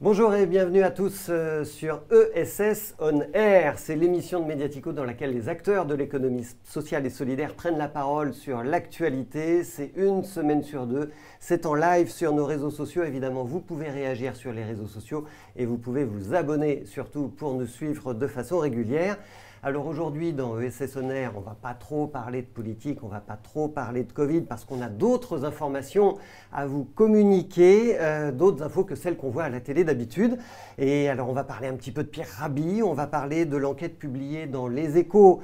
Bonjour et bienvenue à tous sur ESS On Air. C'est l'émission de Mediatico dans laquelle les acteurs de l'économie sociale et solidaire prennent la parole sur l'actualité. C'est une semaine sur deux. C'est en live sur nos réseaux sociaux. Évidemment, vous pouvez réagir sur les réseaux sociaux et vous pouvez vous abonner surtout pour nous suivre de façon régulière. Alors aujourd'hui, dans ESS On Air, on ne va pas trop parler de politique, on ne va pas trop parler de Covid parce qu'on a d'autres informations à vous communiquer, d'autres infos que celles qu'on voit à la télé d'habitude. Et alors on va parler un petit peu de Pierre Rabhi, on va parler de l'enquête publiée dans Les Échos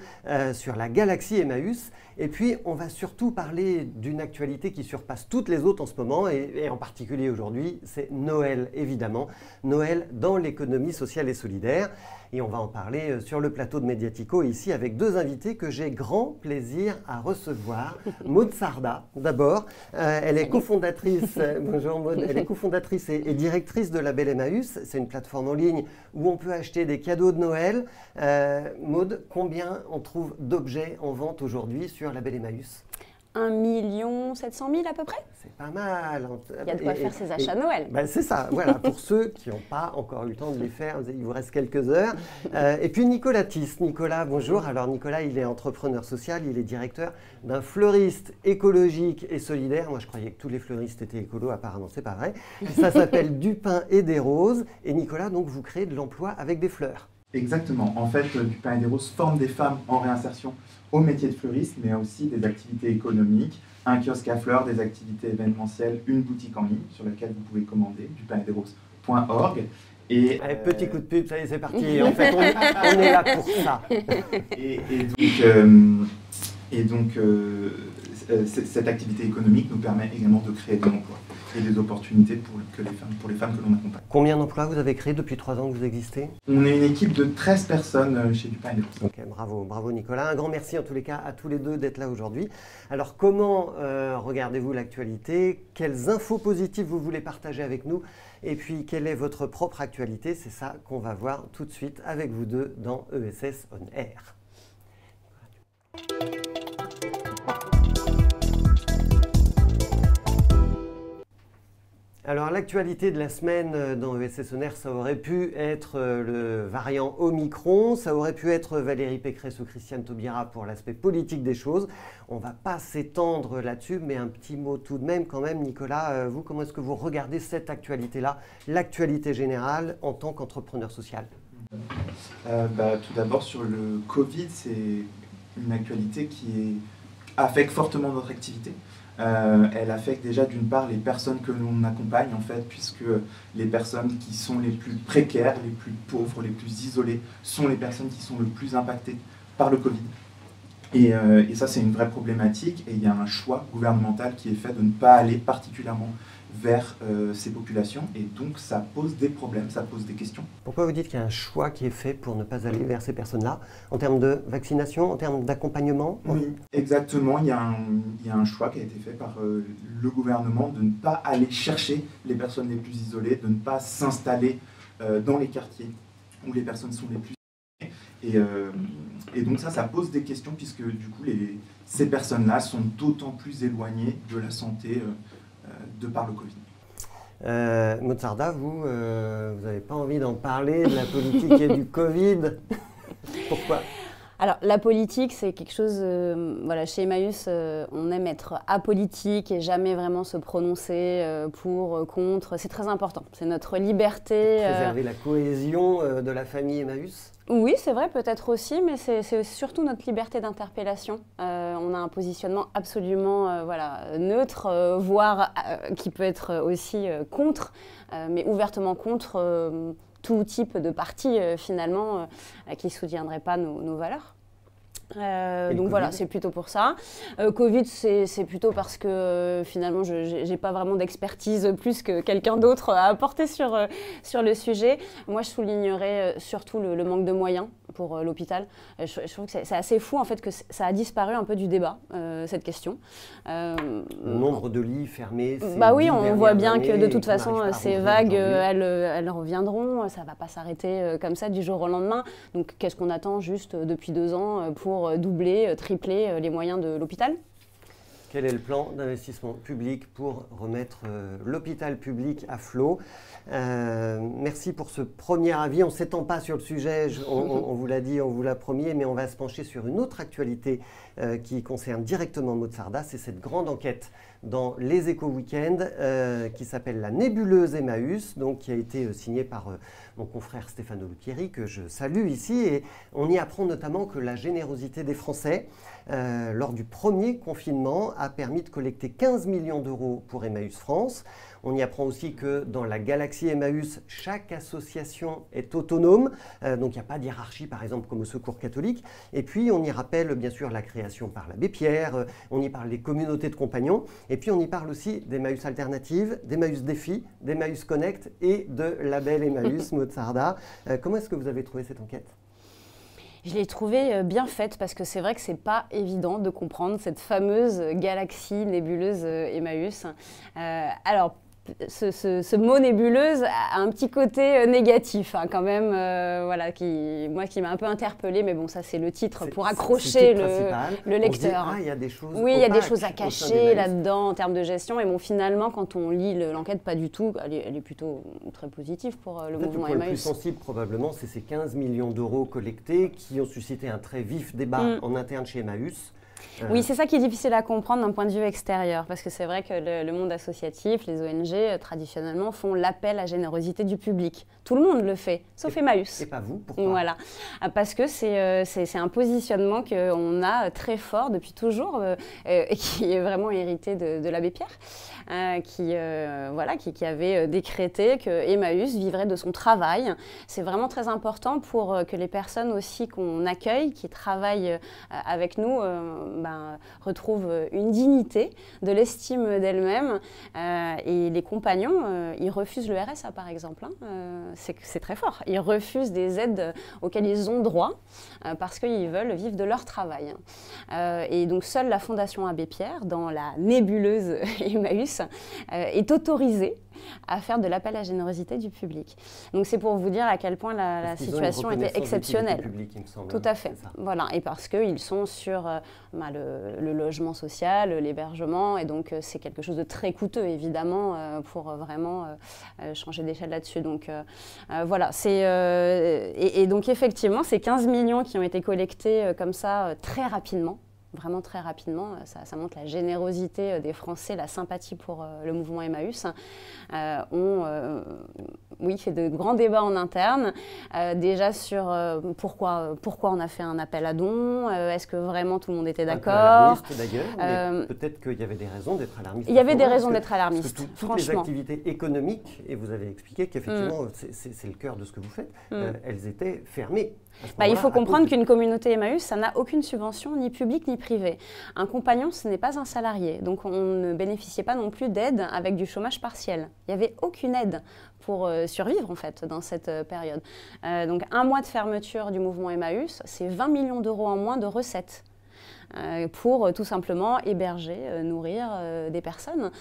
sur la galaxie Emmaüs. Et puis on va surtout parler d'une actualité qui surpasse toutes les autres en ce moment et en particulier aujourd'hui, c'est Noël évidemment. Noël dans l'économie sociale et solidaire. Et on va en parler sur le plateau de Mediatico ici avec deux invités que j'ai grand plaisir à recevoir. Maud Sarda, d'abord, elle est cofondatrice, bonjour Maud, elle est cofondatrice et directrice de Label Emmaüs. C'est une plateforme en ligne où on peut acheter des cadeaux de Noël. Maud, combien on trouve d'objets en vente aujourd'hui sur Label Emmaüs ? 1 700 000 à peu près. C'est pas mal. Il y a de quoi faire ses achats Noël. Ben c'est ça, voilà, pour ceux qui n'ont pas encore eu le temps de les faire, il vous reste quelques heures. Et puis Nicolas Tisse. Nicolas, bonjour. Alors Nicolas, il est entrepreneur social, il est directeur d'un fleuriste écologique et solidaire. Moi, je croyais que tous les fleuristes étaient écolos, apparemment, c'est pas vrai. Ça s'appelle Du pain et des roses. Et Nicolas, donc, vous créez de l'emploi avec des fleurs. Exactement. En fait, Du pain et des roses forme des femmes en réinsertion au métier de fleuriste, mais aussi des activités économiques, un kiosque à fleurs, des activités événementielles, une boutique en ligne sur laquelle vous pouvez commander, dupainetdesroses.org. Et petit coup de pub, ça y est, c'est parti. En fait, on est là pour ça. Et donc, cette activité économique nous permet également de créer de l'emploi et des opportunités pour les femmes que l'on accompagne. Combien d'emplois vous avez créé depuis 3 ans que vous existez ? On est une équipe de 13 personnes chez Du pain et des roses. Ok, bravo Nicolas. Un grand merci en tous les cas à tous les deux d'être là aujourd'hui. Alors comment regardez-vous l'actualité ? Quelles infos positives vous voulez partager avec nous ? Et puis quelle est votre propre actualité ? C'est ça qu'on va voir tout de suite avec vous deux dans ESS On Air. Alors l'actualité de la semaine dans ESS On Air, ça aurait pu être le variant Omicron, ça aurait pu être Valérie Pécresse ou Christiane Taubira pour l'aspect politique des choses. On ne va pas s'étendre là-dessus, mais un petit mot tout de même quand même. Nicolas, vous, comment est-ce que vous regardez cette actualité-là, l'actualité générale en tant qu'entrepreneur social ? Tout d'abord sur le Covid, c'est une actualité qui affecte fortement notre activité. Elle affecte déjà d'une part les personnes que l'on accompagne en fait, puisque les personnes qui sont les plus précaires, les plus pauvres, les plus isolées sont les personnes qui sont le plus impactées par le Covid. Et ça c'est une vraie problématique et il y a un choix gouvernemental qui est fait de ne pas aller particulièrement vers ces populations et donc ça pose des problèmes, ça pose des questions. Pourquoi vous dites qu'il y a un choix qui est fait pour ne pas aller vers ces personnes-là, en termes de vaccination, en termes d'accompagnement ? Oui, exactement, il y a un choix qui a été fait par le gouvernement de ne pas aller chercher les personnes les plus isolées, de ne pas s'installer dans les quartiers où les personnes sont les plus isolées. Et donc ça pose des questions puisque du coup ces personnes-là sont d'autant plus éloignées de la santé de par le Covid. Maud Sarda, vous n'avez pas envie d'en parler de la politique et du Covid. Pourquoi ? Alors, la politique, c'est quelque chose, chez Emmaüs, on aime être apolitique et jamais vraiment se prononcer pour, contre. C'est très important, c'est notre liberté. Préserver la cohésion de la famille Emmaüs ? Oui, c'est vrai, peut-être aussi, mais c'est surtout notre liberté d'interpellation. On a un positionnement absolument neutre, voire qui peut être aussi contre, mais ouvertement contre tout type de parti finalement qui ne soutiendrait pas nos valeurs. Donc voilà, c'est plutôt pour ça. Covid, c'est plutôt parce que finalement, je n'ai pas vraiment d'expertise plus que quelqu'un d'autre à apporter sur le sujet. Moi, je soulignerais surtout le manque de moyens pour l'hôpital. Je trouve que c'est assez fou en fait que ça a disparu un peu du débat, cette question. Le nombre de lits fermés. Bah oui, on voit bien que de toute façon, ces vagues, elles reviendront. Ça ne va pas s'arrêter comme ça du jour au lendemain. Donc, qu'est-ce qu'on attend juste depuis 2 ans pour doubler, tripler les moyens de l'hôpital ? Quel est le plan d'investissement public pour remettre l'hôpital public à flot? Merci pour ce premier avis. On ne s'étend pas sur le sujet, on vous l'a dit, on vous l'a promis, mais on va se pencher sur une autre actualité qui concerne directement Mozarda. C'est cette grande enquête dans les Échos-Weekend qui s'appelle la nébuleuse Emmaüs, donc qui a été signée par mon confrère Stefano Lupieri, que je salue ici. Et on y apprend notamment que la générosité des Français lors du premier confinement a permis de collecter 15 millions d'euros pour Emmaüs France. On y apprend aussi que dans la galaxie Emmaüs, chaque association est autonome, donc il n'y a pas de hiérarchie par exemple comme au Secours catholique. Et puis on y rappelle bien sûr la création par l'abbé Pierre, on y parle des communautés de compagnons, et puis on y parle aussi d'Emmaüs Alternatives, d'Emmaüs Défi, d'Emmaüs Connect et de Label Emmaüs Mozarda. Comment est-ce que vous avez trouvé cette enquête ? Je l'ai trouvée bien faite parce que c'est vrai que c'est pas évident de comprendre cette fameuse galaxie nébuleuse Emmaüs. Alors, ce mot nébuleuse a un petit côté négatif quand même, voilà, qui m'a un peu interpellée, mais bon, ça c'est le titre pour accrocher le lecteur. Il y a des choses oui, il y a des choses à cacher là-dedans en termes de gestion, et bon, finalement, quand on lit l'enquête, pas du tout, elle est plutôt très positive pour le mouvement Emmaüs. Le plus sensible probablement, c'est ces 15 millions d'euros collectés qui ont suscité un très vif débat en interne chez Emmaüs. Oui, c'est ça qui est difficile à comprendre d'un point de vue extérieur, parce que c'est vrai que le monde associatif, les ONG, traditionnellement, font l'appel à générosité du public. Tout le monde le fait, sauf Emmaüs. Et pas vous, pourquoi ? Voilà, parce que c'est un positionnement qu'on a très fort depuis toujours, et qui est vraiment hérité de l'abbé Pierre, qui avait décrété que Emmaüs vivrait de son travail. C'est vraiment très important pour que les personnes aussi qu'on accueille, qui travaillent avec nous, retrouvent une dignité, de l'estime d'elles-mêmes. Et les compagnons, ils refusent le RSA par exemple. C'est très fort. Ils refusent des aides auxquelles ils ont droit parce qu'ils veulent vivre de leur travail. Et donc seule la Fondation Abbé Pierre, dans la nébuleuse Emmaüs, est autorisée à faire de l'appel à générosité du public. Donc c'est pour vous dire à quel point la situation était exceptionnelle. Public, il me semble. Tout à fait. Voilà. Et parce qu'ils sont sur le logement social, l'hébergement, et donc c'est quelque chose de très coûteux évidemment pour vraiment changer d'échelle là-dessus. Donc voilà. Et donc effectivement, ces 15 millions qui ont été collectés comme ça très rapidement. Vraiment très rapidement, ça montre la générosité des Français, la sympathie pour le mouvement Emmaüs. Oui, fait de grands débats en interne, déjà sur pourquoi on a fait un appel à dons, est-ce que vraiment tout le monde était d'accord. Alarmiste d'ailleurs, mais peut-être qu'il y avait des raisons d'être alarmiste. Il y avait des raisons d'être alarmiste, toutes franchement. les activités économiques, et vous avez expliqué qu'effectivement, c'est le cœur de ce que vous faites, elles étaient fermées. Il faut comprendre qu'une communauté Emmaüs, ça n'a aucune subvention, ni publique ni privée. Un compagnon, ce n'est pas un salarié, donc on ne bénéficiait pas non plus d'aide avec du chômage partiel. Il n'y avait aucune aide pour survivre en fait dans cette période. Donc un mois de fermeture du mouvement Emmaüs, c'est 20 millions d'euros en moins de recettes. Pour tout simplement héberger, nourrir des personnes.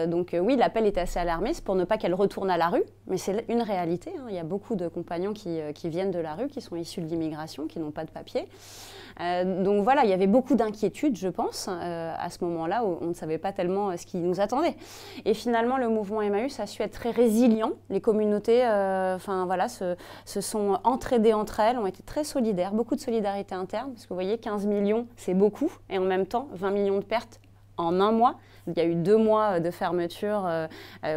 Donc oui, l'appel était assez alarmiste pour ne pas qu'elles retournent à la rue, mais c'est une réalité. Il y a beaucoup de compagnons qui viennent de la rue, qui sont issus de l'immigration, qui n'ont pas de papier. Donc voilà, il y avait beaucoup d'inquiétudes, je pense, à ce moment-là où on ne savait pas tellement ce qui nous attendait. Et finalement, le mouvement Emmaüs a su être très résilient. Les communautés se sont entraidées entre elles, ont été très solidaires, beaucoup de solidarité interne, parce que vous voyez, 15 millions, c'est beaucoup. Et en même temps, 20 millions de pertes en un mois. Il y a eu 2 mois de fermeture,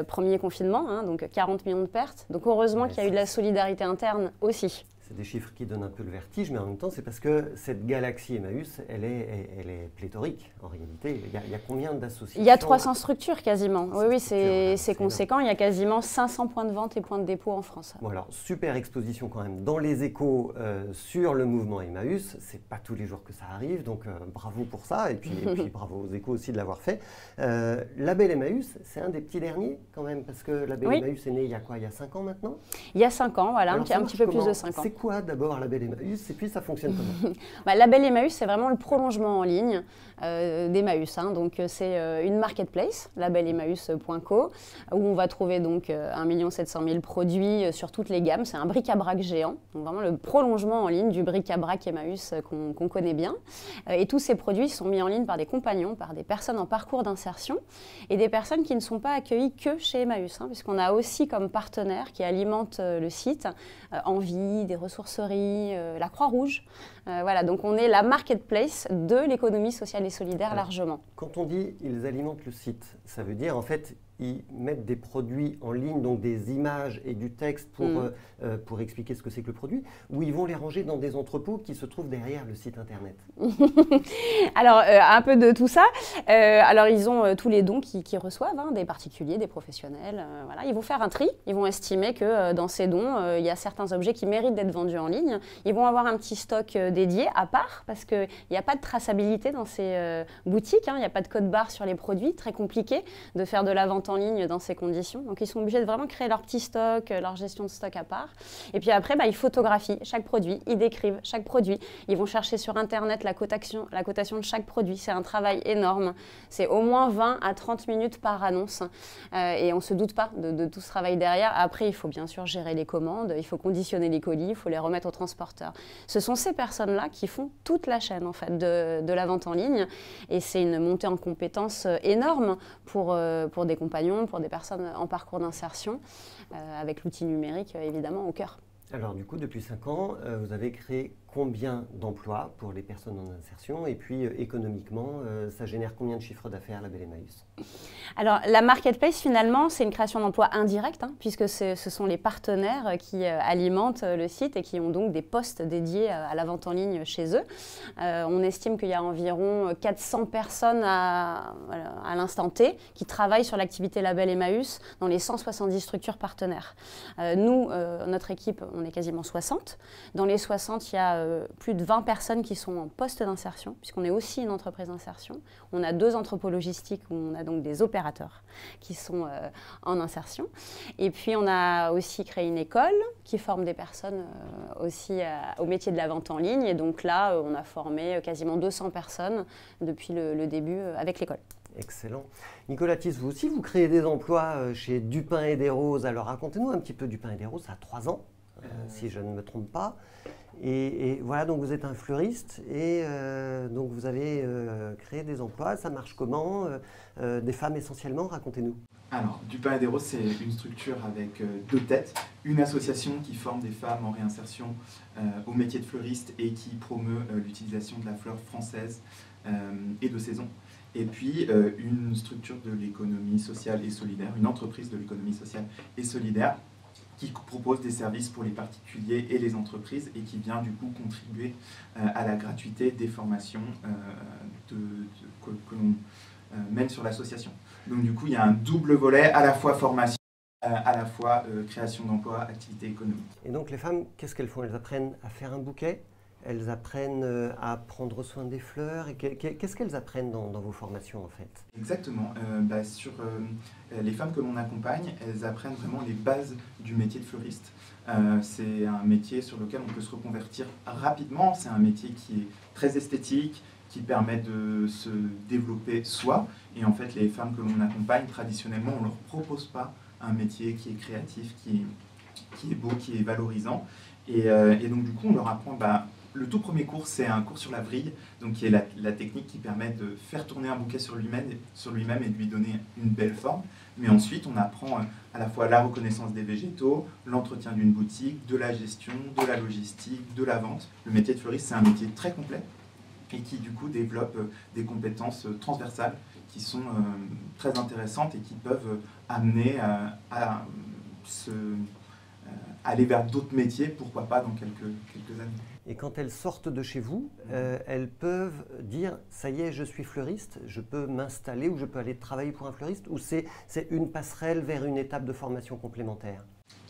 premier confinement, donc 40 millions de pertes. Donc heureusement qu'il y a eu de la solidarité interne aussi. C'est des chiffres qui donnent un peu le vertige, mais en même temps, c'est parce que cette galaxie Emmaüs, elle est pléthorique en réalité. Il y a combien d'associations ? Il y a 300 structures quasiment. Oui, c'est conséquent. Il y a quasiment 500 points de vente et points de dépôt en France. Bon, alors, super exposition quand même dans les Échos sur le mouvement Emmaüs. C'est pas tous les jours que ça arrive, donc bravo pour ça. Et puis bravo aux Échos aussi de l'avoir fait. Label Emmaüs, c'est un des petits derniers quand même, parce que Label Emmaüs est né il y a quoi ? Il y a 5 ans maintenant ? Il y a 5 ans, voilà, alors, un petit peu plus de 5 ans. C'est quoi d'abord Label Emmaüs et puis ça fonctionne comment? Label Emmaüs, c'est vraiment le prolongement en ligne d'Emmaüs. Donc c'est une marketplace, labelemmaüs.co, où on va trouver donc 1 700 000 produits sur toutes les gammes. C'est un bric-à-brac géant, donc vraiment le prolongement en ligne du bric-à-brac Emmaüs qu'on connaît bien. Et tous ces produits sont mis en ligne par des compagnons, par des personnes en parcours d'insertion et des personnes qui ne sont pas accueillies que chez Emmaüs, puisqu'on a aussi comme partenaires qui alimentent le site Envie, des ressourceries, la Croix-Rouge. Voilà, donc on est la marketplace de l'économie sociale et solidaire largement. Quand on dit ils alimentent le site, ça veut dire en fait ils mettent des produits en ligne, donc des images et du texte pour expliquer ce que c'est que le produit, ou ils vont les ranger dans des entrepôts qui se trouvent derrière le site internet? Alors, un peu de tout ça. Alors, ils ont tous les dons qu'ils reçoivent, des particuliers, des professionnels. Voilà. Ils vont faire un tri. Ils vont estimer que dans ces dons, il y a certains objets qui méritent d'être vendus en ligne. Ils vont avoir un petit stock dédié à part parce qu'il n'y a pas de traçabilité dans ces boutiques. Il n'y a pas de code barre sur les produits. Très compliqué de faire de la vente en ligne dans ces conditions. Donc, ils sont obligés de vraiment créer leur petit stock, leur gestion de stock à part. Et puis après, ils photographient chaque produit. Ils décrivent chaque produit. Ils vont chercher sur Internet la cotation de chaque produit. C'est un travail énorme. C'est au moins 20 à 30 minutes par annonce. Et on ne se doute pas de tout ce travail derrière. Après, il faut bien sûr gérer les commandes. Il faut conditionner les colis. Il faut les remettre au transporteur. Ce sont ces personnes-là qui font toute la chaîne en fait, de la vente en ligne. Et c'est une montée en compétences énorme pour des compagnons, pour des personnes en parcours d'insertion, avec l'outil numérique évidemment au cœur. Alors du coup, depuis 5 ans, vous avez créé combien d'emplois pour les personnes en insertion et puis économiquement, ça génère combien de chiffres d'affaires Label Emmaüs? Alors la marketplace finalement c'est une création d'emplois indirecte puisque ce sont les partenaires qui alimentent le site et qui ont donc des postes dédiés à la vente en ligne chez eux. On estime qu'il y a environ 400 personnes à l'instant T qui travaillent sur l'activité Label Emmaüs dans les 170 structures partenaires. Nous, notre équipe, on est quasiment 60. Dans les 60, il y a plus de 20 personnes qui sont en poste d'insertion, puisqu'on est aussi une entreprise d'insertion. On a 2 entrepôts logistiques où on a donc des opérateurs qui sont en insertion. Et puis, on a aussi créé une école qui forme des personnes aussi au métier de la vente en ligne. Et donc là, on a formé quasiment 200 personnes depuis le début avec l'école. Excellent. Nicolas Thies, vous aussi, vous créez des emplois chez Dupin et des Roses. Alors, racontez-nous un petit peu Dupin et des Roses, ça a 3 ans, si je ne me trompe pas. Et voilà, donc vous êtes un fleuriste et donc vous avez créé des emplois. Ça marche comment? Des femmes essentiellement, racontez-nous. Alors, Dupin et des Roses, c'est une structure avec 2 têtes. Une association qui forme des femmes en réinsertion au métier de fleuriste et qui promeut l'utilisation de la fleur française et de saison. Et puis, une structure de l'économie sociale et solidaire, une entreprise de l'économie sociale et solidaire qui propose des services pour les particuliers et les entreprises et qui vient du coup contribuer à la gratuité des formations que l'on mène sur l'association. Donc du coup, il y a un double volet, à la fois formation, à la fois création d'emplois, activité économique. Et donc les femmes, qu'est-ce qu'elles font? Elles apprennent à faire un bouquet? Elles apprennent à prendre soin des fleurs. Qu'est-ce qu'elles apprennent dans vos formations en fait? Exactement. Sur les femmes que l'on accompagne, elles apprennent vraiment les bases du métier de fleuriste. C'est un métier sur lequel on peut se reconvertir rapidement. C'est un métier qui est très esthétique, qui permet de se développer soi. Et en fait, les femmes que l'on accompagne, traditionnellement, on ne leur propose pas un métier qui est créatif, qui est beau, qui est valorisant. Et donc du coup, on leur apprend... le tout premier cours, c'est un cours sur la vrille, donc qui est la technique qui permet de faire tourner un bouquet sur lui-même et de lui donner une belle forme. Mais ensuite, on apprend à la fois la reconnaissance des végétaux, l'entretien d'une boutique, de la gestion, de la logistique, de la vente. Le métier de fleuriste, c'est un métier très complet et qui du coup développe des compétences transversales qui sont très intéressantes et qui peuvent amener à aller vers d'autres métiers, pourquoi pas dans quelques années. Et quand elles sortent de chez vous, elles peuvent dire « ça y est, je suis fleuriste, je peux m'installer ou je peux aller travailler pour un fleuriste » ou c'est une passerelle vers une étape de formation complémentaire?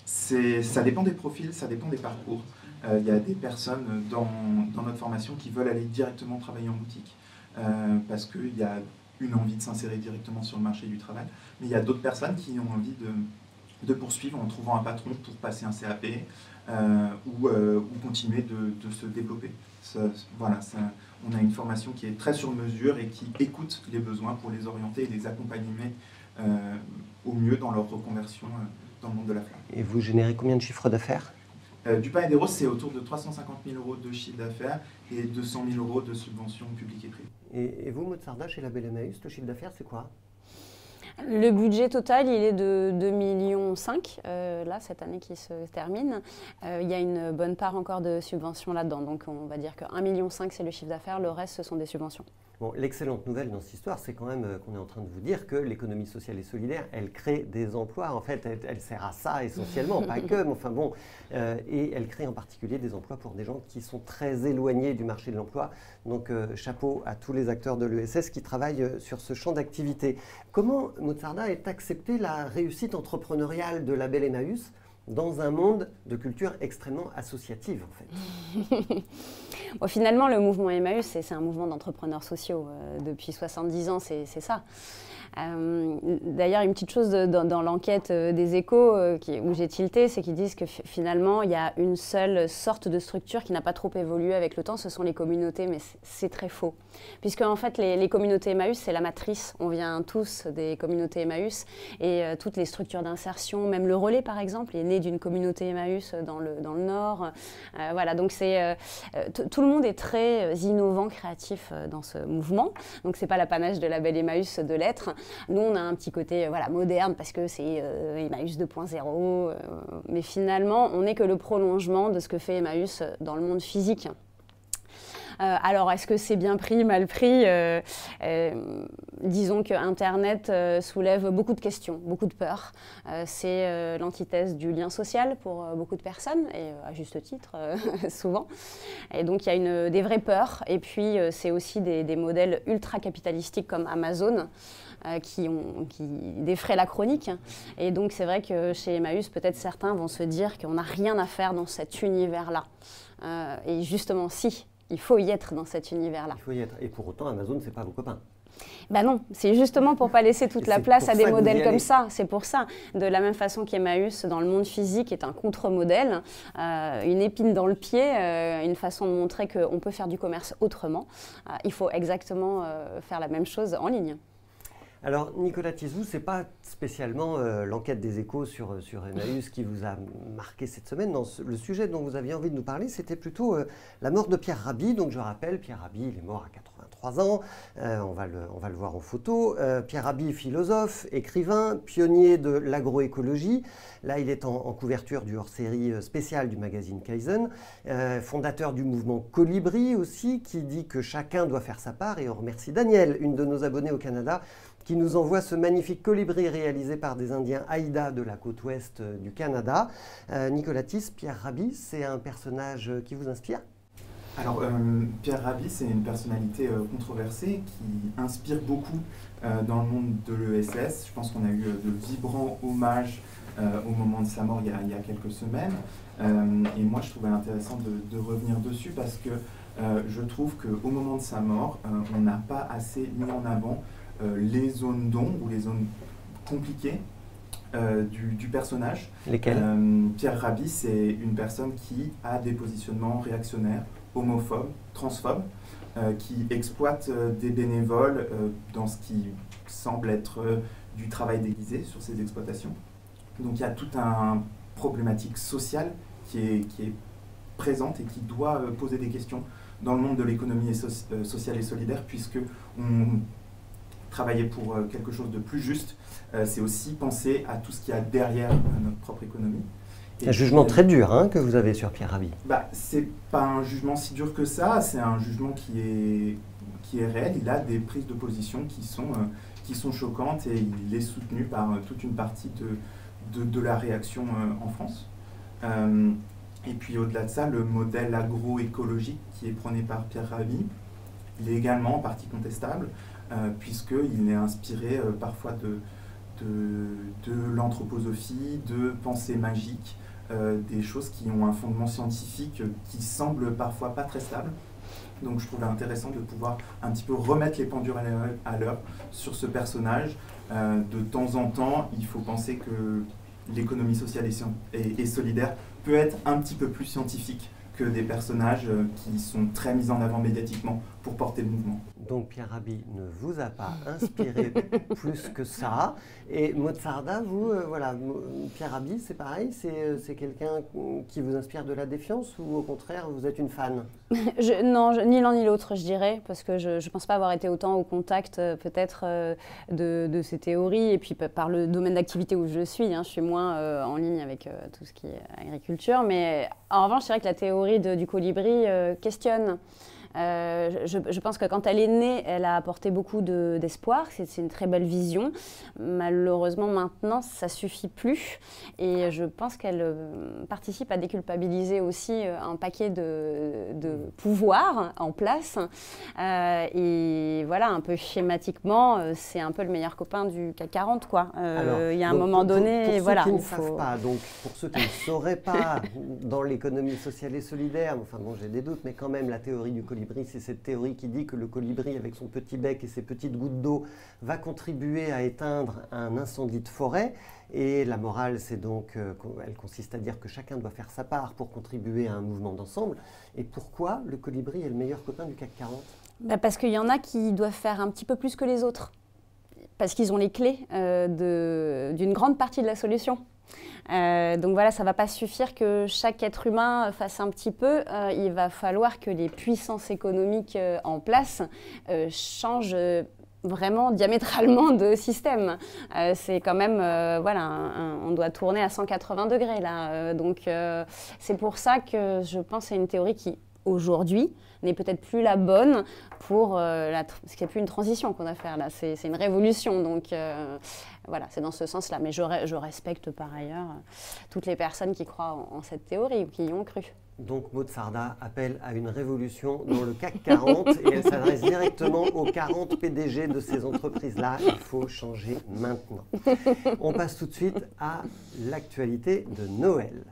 Ça dépend des profils, ça dépend des parcours. Il y a des personnes dans notre formation qui veulent aller directement travailler en boutique parce qu'il y a une envie de s'insérer directement sur le marché du travail. Mais il y a d'autres personnes qui ont envie de poursuivre en trouvant un patron pour passer un CAP ou continuer de se développer. Voilà, on a une formation qui est très sur mesure et qui écoute les besoins pour les orienter et les accompagner au mieux dans leur reconversion dans le monde de la flamme. Et vous générez combien de chiffres d'affaires? Du pain et des roses, c'est autour de 350 000 euros de chiffre d'affaires et 200 000 euros de subventions publiques et privées. Et vous, Maud Sarda, chez Label Emmaüs, le chiffre d'affaires, c'est quoi? Le budget total, il est de 2,5 millions, là, cette année qui se termine. Il y a une bonne part encore de subventions là-dedans. Donc, on va dire que 1,5 million, c'est le chiffre d'affaires. Le reste, ce sont des subventions. Bon, l'excellente nouvelle dans cette histoire, c'est quand même qu'on est en train de vous dire que l'économie sociale et solidaire, elle crée des emplois. En fait, elle sert à ça essentiellement, pas que, mais enfin bon. Et elle crée en particulier des emplois pour des gens qui sont très éloignés du marché de l'emploi. Donc, chapeau à tous les acteurs de l'ESS qui travaillent sur ce champ d'activité. Comment, Maud Sarda, est acceptée la réussite entrepreneuriale de Label Emmaüs dans un monde de culture extrêmement associative, en fait? Bon, finalement, le mouvement Emmaüs, c'est un mouvement d'entrepreneurs sociaux. Depuis 70 ans, c'est ça. D'ailleurs, une petite chose dans l'enquête des Échos où j'ai tilté, c'est qu'ils disent que finalement, il y a une seule sorte de structure qui n'a pas trop évolué avec le temps, ce sont les communautés, mais c'est très faux. Puisque en fait, les communautés Emmaüs, c'est la matrice. On vient tous des communautés Emmaüs et toutes les structures d'insertion, même le relais par exemple, est né d'une communauté Emmaüs dans le Nord. Voilà, donc tout le monde est très innovant, créatif dans ce mouvement. Donc c'est pas l'apanage de Label Emmaüs de l'être. Nous, on a un petit côté moderne parce que c'est Emmaüs 2.0, mais finalement, on n'est que le prolongement de ce que fait Emmaüs dans le monde physique. Alors, est-ce que c'est bien pris, mal pris? Disons que Internet soulève beaucoup de questions, beaucoup de peurs. C'est l'antithèse du lien social pour beaucoup de personnes, et à juste titre, souvent. Et donc, il y a des vraies peurs. Et puis, c'est aussi des modèles ultra-capitalistiques comme Amazon, qui défraient la chronique. Et donc, c'est vrai que chez Emmaüs, peut-être certains vont se dire qu'on n'a rien à faire dans cet univers-là. Et justement, si. Il faut y être dans cet univers-là. Il faut y être. Et pour autant, Amazon, ce n'est pas vos copains. Ben non, c'est justement pour ne pas laisser toute la place à des modèles comme ça. C'est pour ça. De la même façon qu'Emmaüs, dans le monde physique, est un contre-modèle, une épine dans le pied, une façon de montrer qu'on peut faire du commerce autrement. Il faut exactement faire la même chose en ligne. Alors, Nicolas Tizou, ce n'est pas spécialement l'enquête des Échos sur Emmaüs qui vous a marqué cette semaine. Non, le sujet dont vous aviez envie de nous parler, c'était plutôt la mort de Pierre Rabhi. Donc, je rappelle, Pierre Rabhi, il est mort à 83 ans. On va le voir en photo. Pierre Rabhi, philosophe, écrivain, pionnier de l'agroécologie. Là, il est en couverture du hors-série spécial du magazine Kaizen. Fondateur du mouvement Colibri aussi, qui dit que chacun doit faire sa part. Et on remercie Daniel, une de nos abonnées au Canada, qui nous envoie ce magnifique colibri réalisé par des Indiens Haïda de la côte ouest du Canada. Nicolas Tisse, Pierre Rabhi, c'est un personnage qui vous inspire? Alors, Pierre Rabhi, c'est une personnalité controversée qui inspire beaucoup dans le monde de l'ESS. Je pense qu'on a eu de vibrants hommages au moment de sa mort il y a quelques semaines. Et moi, je trouvais intéressant de revenir dessus parce que je trouve qu'au moment de sa mort, on n'a pas assez mis en avant les zones d'ombre ou les zones compliquées du personnage. Lesquelles? Pierre Rabhi, c'est une personne qui a des positionnements réactionnaires, homophobes, transphobes, qui exploite des bénévoles dans ce qui semble être du travail déguisé sur ces exploitations. Donc il y a toute une problématique sociale qui est présente et qui doit poser des questions dans le monde de l'économie sociale et solidaire, puisque on travailler pour quelque chose de plus juste, c'est aussi penser à tout ce qu'il y a derrière notre propre économie. Et un jugement très dur que vous avez sur Pierre Rabhi. C'est pas un jugement si dur que ça, c'est un jugement qui est réel. Il a des prises de position qui sont choquantes et il est soutenu par toute une partie de la réaction en France. Et puis au-delà de ça, le modèle agroécologique qui est prôné par Pierre Rabhi, il est également en partie contestable, puisqu'il est inspiré parfois de l'anthroposophie, de pensées magiques, des choses qui ont un fondement scientifique qui semble parfois pas très stable. Donc je trouvais intéressant de pouvoir un petit peu remettre les pendules à l'heure sur ce personnage. De temps en temps, il faut penser que l'économie sociale et solidaire peut être un petit peu plus scientifique que des personnages qui sont très mis en avant médiatiquement pour porter le mouvement. Donc Pierre Rabhi ne vous a pas inspiré plus que ça. Et Maud Sarda, vous, voilà, Pierre Rabhi, c'est pareil, c'est quelqu'un qui vous inspire de la défiance ou au contraire, vous êtes une fan? Non, ni l'un ni l'autre, je dirais, parce que je ne pense pas avoir été autant au contact peut-être de ces théories, et puis par le domaine d'activité où je suis moins en ligne avec tout ce qui est agriculture, mais en revanche, c'est vrai que la théorie du colibri questionne. Je pense que quand elle est née, elle a apporté beaucoup d'espoir. C'est une très belle vision. Malheureusement, maintenant, ça ne suffit plus. Et je pense qu'elle participe à déculpabiliser aussi un paquet de pouvoirs en place. Et voilà, un peu schématiquement, c'est un peu le meilleur copain du CAC 40, quoi. Il y a un moment donné, pour voilà. Ceux qui ne savent pas, donc pour ceux qui ne sauraient pas dans l'économie sociale et solidaire, enfin bon, j'ai des doutes, mais quand même, la théorie du colibri, c'est cette théorie qui dit que le colibri, avec son petit bec et ses petites gouttes d'eau, va contribuer à éteindre un incendie de forêt. Et la morale, c'est donc, elle consiste à dire que chacun doit faire sa part pour contribuer à un mouvement d'ensemble. Et pourquoi le colibri est le meilleur copain du CAC 40 ? Parce qu'il y en a qui doivent faire un petit peu plus que les autres. Parce qu'ils ont les clés d'une grande partie de la solution. Donc voilà, ça ne va pas suffire que chaque être humain fasse un petit peu. Il va falloir que les puissances économiques en place changent vraiment diamétralement de système. C'est quand même, on doit tourner à 180 degrés là. Donc c'est pour ça que je pense que c'est une théorie qui, aujourd'hui, n'est peut-être plus la bonne pour ce qui n'est plus une transition qu'on a à faire là, c'est une révolution. Donc voilà, c'est dans ce sens-là. Mais je respecte par ailleurs toutes les personnes qui croient en cette théorie ou qui y ont cru. Donc Maud Sarda appelle à une révolution dans le CAC 40 et elle s'adresse directement aux 40 PDG de ces entreprises-là. Il faut changer maintenant. On passe tout de suite à l'actualité de Noël.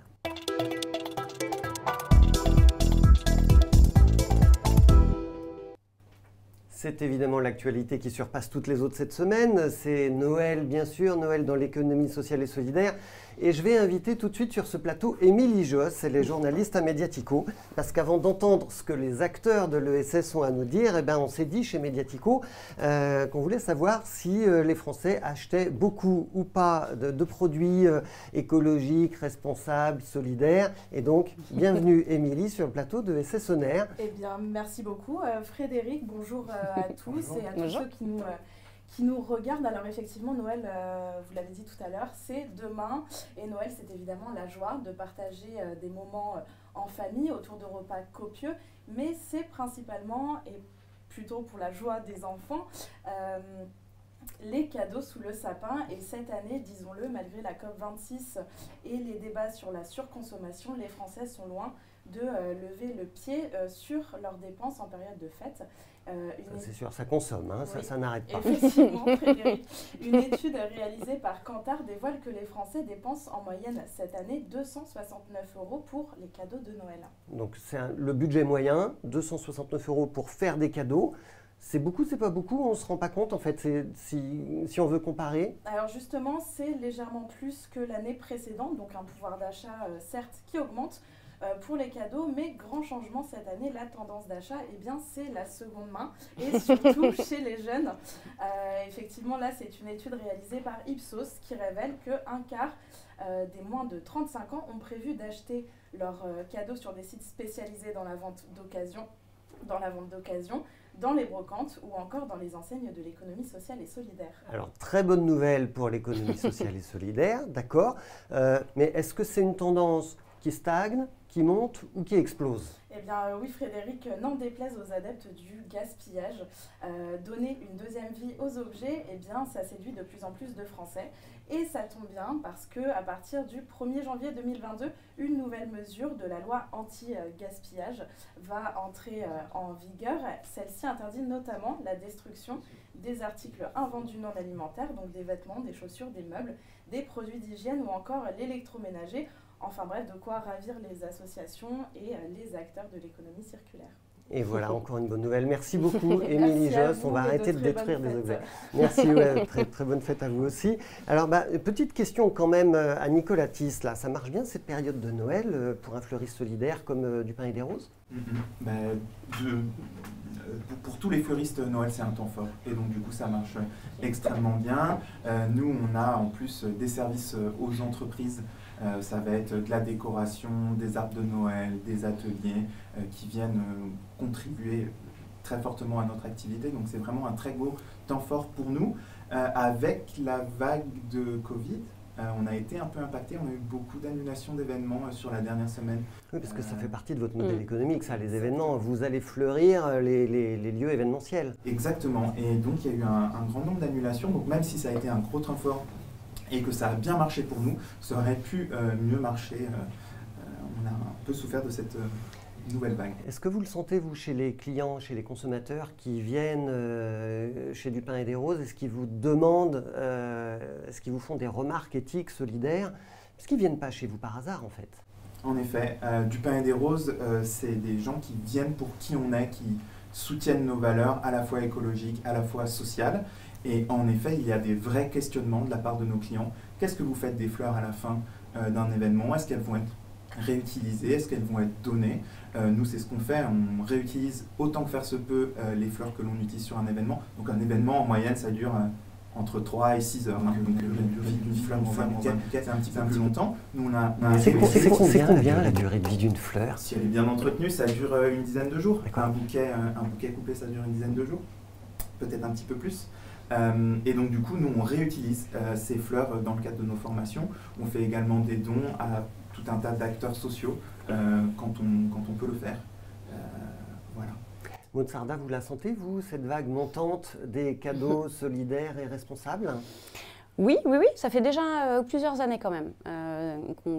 C'est évidemment l'actualité qui surpasse toutes les autres cette semaine. C'est Noël, bien sûr, Noël dans l'économie sociale et solidaire. Et je vais inviter tout de suite sur ce plateau Émilie Josse, elle est journaliste à Mediatico, parce qu'avant d'entendre ce que les acteurs de l'ESS ont à nous dire, on s'est dit chez Mediatico qu'on voulait savoir si les Français achetaient beaucoup ou pas de produits écologiques, responsables, solidaires. Et donc, bienvenue Émilie sur le plateau de ESS On Air. Eh bien, merci beaucoup Frédéric, bonjour à tous bonjour. Et à tous ceux qui nous regardent. Alors effectivement, Noël, vous l'avez dit tout à l'heure, c'est demain. Et Noël, c'est évidemment la joie de partager des moments en famille autour de repas copieux. Mais c'est principalement, et plutôt pour la joie des enfants, les cadeaux sous le sapin. Et cette année, disons-le, malgré la COP26 et les débats sur la surconsommation, les Français sont loin de lever le pied sur leurs dépenses en période de fête. C'est sûr, ça consomme, hein, oui. ça n'arrête pas. Effectivement, Frédéric. Une étude réalisée par Kantar dévoile que les Français dépensent en moyenne cette année 269 € pour les cadeaux de Noël. Donc c'est le budget moyen, 269 € pour faire des cadeaux. C'est beaucoup, c'est pas beaucoup, on ne se rend pas compte en fait, si on veut comparer. Alors justement, c'est légèrement plus que l'année précédente, donc un pouvoir d'achat certes qui augmente pour les cadeaux, mais grand changement cette année, la tendance d'achat, c'est la seconde main et surtout chez les jeunes. Effectivement, là, c'est une étude réalisée par Ipsos qui révèle qu'un quart des moins de 35 ans ont prévu d'acheter leurs cadeaux sur des sites spécialisés dans la vente d'occasion, dans les brocantes ou encore dans les enseignes de l'économie sociale et solidaire. Alors, très bonne nouvelle pour l'économie sociale et solidaire, d'accord. Mais est-ce que c'est une tendance qui stagne, qui monte ou qui explose? Eh bien oui Frédéric, n'en déplaise aux adeptes du gaspillage. Donner une deuxième vie aux objets, ça séduit de plus en plus de Français. Et ça tombe bien parce qu'à partir du 1er janvier 2022, une nouvelle mesure de la loi anti-gaspillage va entrer en vigueur. Celle-ci interdit notamment la destruction des articles invendus non alimentaires, donc des vêtements, des chaussures, des meubles, des produits d'hygiène ou encore l'électroménager. Enfin bref, de quoi ravir les associations et les acteurs de l'économie circulaire. Et voilà, encore une bonne nouvelle. Merci beaucoup, Émilie Josse. On va arrêter de détruire des objets. Merci, très bonne fête à vous aussi. Alors, petite question quand même à Nicolas Tisse. Là, ça marche bien cette période de Noël pour un fleuriste solidaire comme du pain et des roses? Pour tous les fleuristes, Noël c'est un temps fort et donc du coup ça marche extrêmement bien. Nous on a en plus des services aux entreprises, ça va être de la décoration, des arbres de Noël, des ateliers qui viennent contribuer très fortement à notre activité, donc c'est vraiment un très beau temps fort pour nous. Avec la vague de Covid, on a été un peu impacté, on a eu beaucoup d'annulations d'événements sur la dernière semaine. Oui, parce que ça fait partie de votre modèle économique, ça, les événements. Vous allez fleurir les lieux événementiels. Exactement, et donc il y a eu un grand nombre d'annulations, donc même si ça a été un gros temps fort et que ça a bien marché pour nous, ça aurait pu mieux marcher. On a un peu souffert de cette nouvelle vague. Est-ce que vous le sentez, vous, chez les clients, chez les consommateurs qui viennent chez du pain et des roses? Est-ce qu'ils vous demandent, est-ce qu'ils vous font des remarques éthiques, solidaires? Est-ce qu'ils ne viennent pas chez vous par hasard, en fait? En effet, du pain et des roses, c'est des gens qui viennent pour qui on est, qui soutiennent nos valeurs à la fois écologiques, à la fois sociales. Et en effet, il y a des vrais questionnements de la part de nos clients. Qu'est-ce que vous faites des fleurs à la fin d'un événement? Est-ce qu'elles vont être réutilisées? Est-ce qu'elles vont être données? Nous, c'est ce qu'on fait. On réutilise autant que faire se peut les fleurs que l'on utilise sur un événement. Donc un événement, en moyenne, ça dure entre 3 et 6 heures. Donc la durée d'une fleur, c'est un petit peu plus longtemps. Nous, c'est combien la durée de vie d'une fleur? Si elle est bien entretenue, ça dure une dizaine de jours. Un bouquet coupé, ça dure une dizaine de jours. Peut-être un petit peu plus. Et donc du coup, nous, on réutilise ces fleurs dans le cadre de nos formations. On fait également des dons à tout un tas d'acteurs sociaux quand on peut le faire. Voilà. Maud Sarda, vous la sentez, vous, cette vague montante des cadeaux solidaires et responsables? Oui, ça fait déjà plusieurs années quand même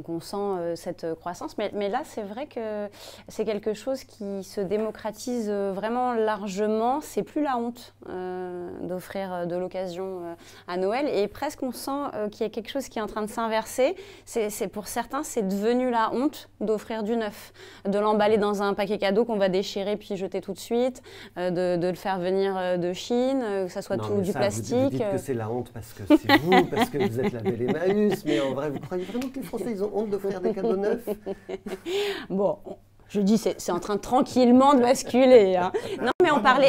qu'on sent cette croissance. Mais là, c'est vrai que c'est quelque chose qui se démocratise vraiment largement. C'est plus la honte d'offrir de l'occasion à Noël. Et presque, on sent qu'il y a quelque chose qui est en train de s'inverser. Pour certains, c'est devenu la honte d'offrir du neuf, de l'emballer dans un paquet cadeau qu'on va déchirer puis jeter tout de suite, de le faire venir de Chine, que ça soit tout du plastique. Vous dites que c'est la honte parce que c'est vous. Parce que vous êtes label Emmaüs, mais en vrai, vous croyez vraiment que les Français, ils ont honte d'offrir des cadeaux neufs? Bon, je dis, c'est en train tranquillement de basculer. Hein. Non, mais on parle.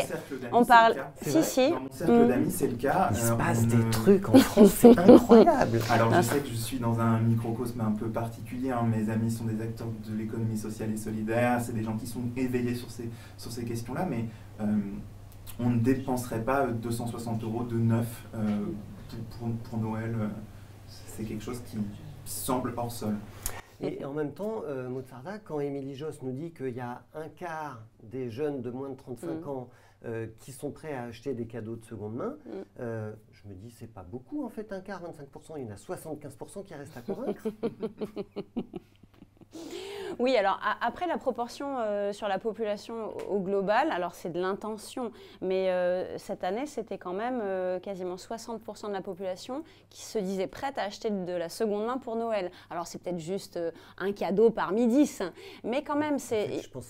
Si. Dans mon cercle d'amis, c'est le cas. Il se passe des trucs en France, c'est incroyable. Alors, je sais que je suis dans un microcosme un peu particulier. Hein. Mes amis sont des acteurs de l'économie sociale et solidaire. C'est des gens qui sont éveillés sur ces questions-là, mais on ne dépenserait pas 260 € de neuf pour Noël. C'est quelque chose qui semble hors sol. Et en même temps, Maud Sarda, quand Émilie Josse nous dit qu'il y a un quart des jeunes de moins de 35 ans qui sont prêts à acheter des cadeaux de seconde main, je me dis, c'est pas beaucoup en fait, un quart, 25%, il y en a 75% qui restent à convaincre. Oui, alors après la proportion sur la population au global, alors c'est de l'intention, mais cette année c'était quand même quasiment 60% de la population qui se disait prête à acheter de la seconde main pour Noël. Alors c'est peut-être juste un cadeau parmi 10, mais quand même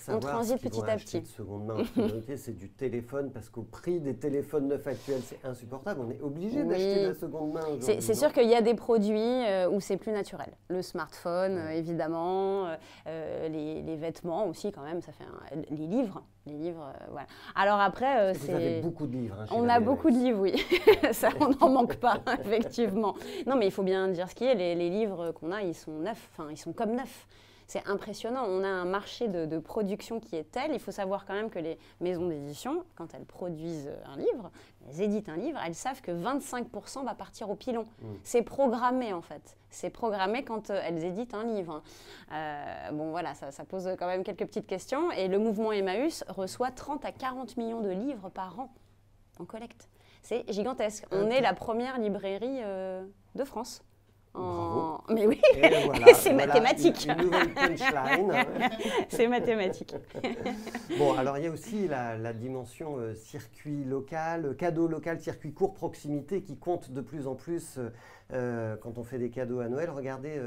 on transite petit à petit. De seconde main, en priorité, c'est du téléphone parce qu'au prix des téléphones neufs actuels c'est insupportable, on est obligé d'acheter de la seconde main. C'est sûr qu'il y a des produits où c'est plus naturel. Le smartphone évidemment. Les vêtements aussi quand même, ça fait les livres, voilà. Alors après, vous avez beaucoup de livres. Hein, on a beaucoup de livres, oui. Ça, on n'en manque pas, effectivement. Non, mais il faut bien dire ce qui est. Les livres qu'on a, ils sont neufs. Enfin, ils sont comme neufs. C'est impressionnant. On a un marché de production qui est tel. Il faut savoir quand même que les maisons d'édition, quand elles produisent un livre, elles éditent un livre, elles savent que 25% va partir au pilon. C'est programmé en fait. C'est programmé quand elles éditent un livre. Bon voilà, ça pose quand même quelques petites questions. Et le mouvement Emmaüs reçoit 30 à 40 millions de livres par an en collecte. C'est gigantesque. On est la première librairie de France. Mais oui, voilà, c'est mathématique. Une nouvelle punchline. C'est mathématique. Bon, alors il y a aussi la dimension circuit local, cadeau local, circuit court, proximité qui compte de plus en plus quand on fait des cadeaux à Noël. Regardez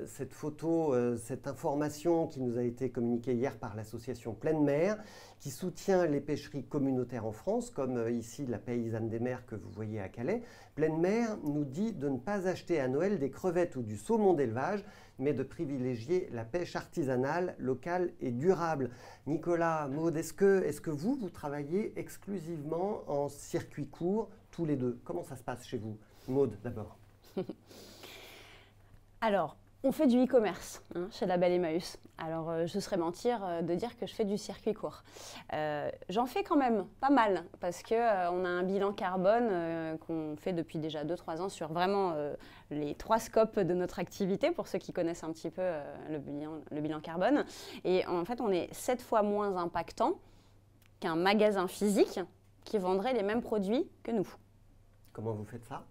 cette photo, cette information qui nous a été communiquée hier par l'association Pleine Mer, qui soutient les pêcheries communautaires en France, comme ici la Paysanne des Mers que vous voyez à Calais. Pleine Mer nous dit de ne pas acheter à Noël des crevettes ou du saumon d'élevage, mais de privilégier la pêche artisanale, locale et durable. Nicolas, Maude, est-ce que vous travaillez exclusivement en circuit court, tous les deux? Comment ça se passe chez vous? Maude, d'abord. Alors, on fait du e-commerce chez Label Emmaüs. Alors, je serais mentir de dire que je fais du circuit court. J'en fais quand même pas mal parce qu'on a un bilan carbone qu'on fait depuis déjà 2-3 ans sur vraiment les 3 scopes de notre activité, pour ceux qui connaissent un petit peu le bilan carbone. Et en fait, on est 7 fois moins impactant qu'un magasin physique qui vendrait les mêmes produits que nous. Comment vous faites ça?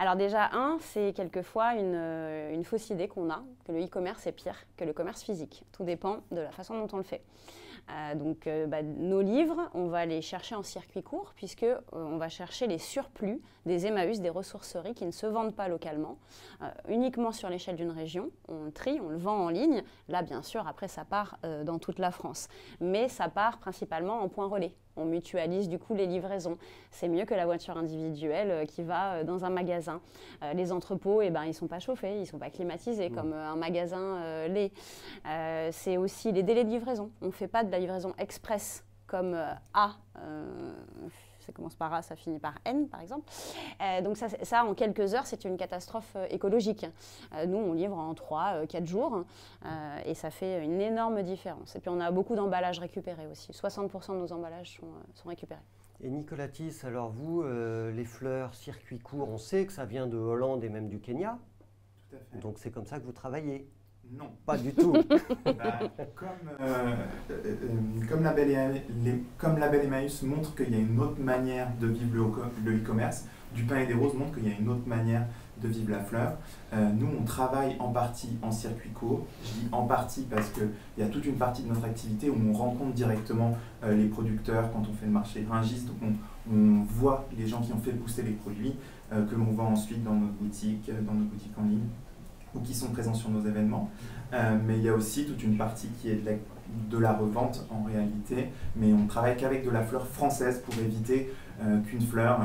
Alors déjà, c'est quelquefois une fausse idée qu'on a, que le e-commerce est pire que le commerce physique. Tout dépend de la façon dont on le fait. Nos livres, on va les chercher en circuit court, puisqu'on va chercher les surplus des Emmaüs, des ressourceries qui ne se vendent pas localement, uniquement sur l'échelle d'une région. On le trie, on le vend en ligne. Là, bien sûr, après, ça part dans toute la France. Mais ça part principalement en point relais. On mutualise du coup les livraisons. C'est mieux que la voiture individuelle qui va dans un magasin. Les entrepôts, ils ne sont pas chauffés, ils ne sont pas climatisés comme un magasin lait. C'est aussi les délais de livraison. On ne fait pas de la livraison express comme ça commence par A, ça finit par N, par exemple. Donc ça, en quelques heures, c'est une catastrophe écologique. Nous, on livre en 3-4 jours et ça fait une énorme différence. Et puis, on a beaucoup d'emballages récupérés aussi. 60% de nos emballages sont récupérés. Et Nicolas Thies, alors vous, les fleurs, circuit court, on sait que ça vient de Hollande et même du Kenya. Tout à fait. Donc, c'est comme ça que vous travaillez? Non. Pas du tout. Comme Label Emmaüs montre qu'il y a une autre manière de vivre le e-commerce, Du pain et des roses montre qu'il y a une autre manière de vivre la fleur. Nous, on travaille en partie en circuit court. Je dis en partie parce qu'il y a toute une partie de notre activité où on rencontre directement les producteurs quand on fait le marché Rungis. Donc on voit les gens qui ont fait pousser les produits que l'on vend ensuite dans nos boutiques en ligne ou qui sont présents sur nos événements. Mais il y a aussi toute une partie qui est de la revente en réalité. Mais on travaille qu'avec de la fleur française pour éviter qu'une fleur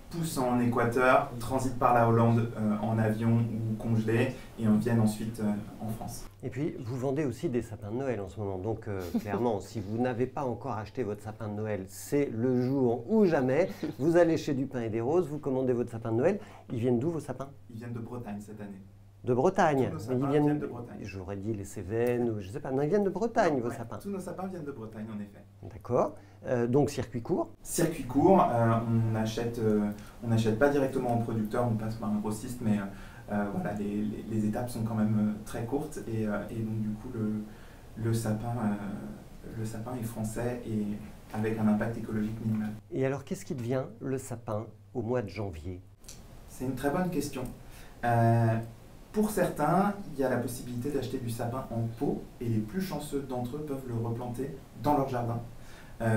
pousse en Équateur, transite par la Hollande en avion ou congelée et vienne ensuite en France. Et puis, vous vendez aussi des sapins de Noël en ce moment. Donc, clairement, si vous n'avez pas encore acheté votre sapin de Noël, c'est le jour ou jamais. Vous allez chez Du Pain et des Roses, vous commandez votre sapin de Noël. Ils viennent d'où vos sapins? Ils viennent de Bretagne cette année. De Bretagne. Tous nos sapins viennent de Bretagne. J'aurais dit les Cévennes ou je ne sais pas. Non, ils viennent de Bretagne, vos sapins. Tous nos sapins viennent de Bretagne, en effet. D'accord. Donc, circuit court. Circuit court, on n'achète pas directement au producteur, on passe par un grossiste, mais voilà, les étapes sont quand même très courtes et donc du coup le sapin est français et avec un impact écologique minimal. Et alors, qu'est-ce qui devient le sapin au mois de janvier? C'est une très bonne question. Pour certains, il y a la possibilité d'acheter du sapin en pot et les plus chanceux d'entre eux peuvent le replanter dans leur jardin.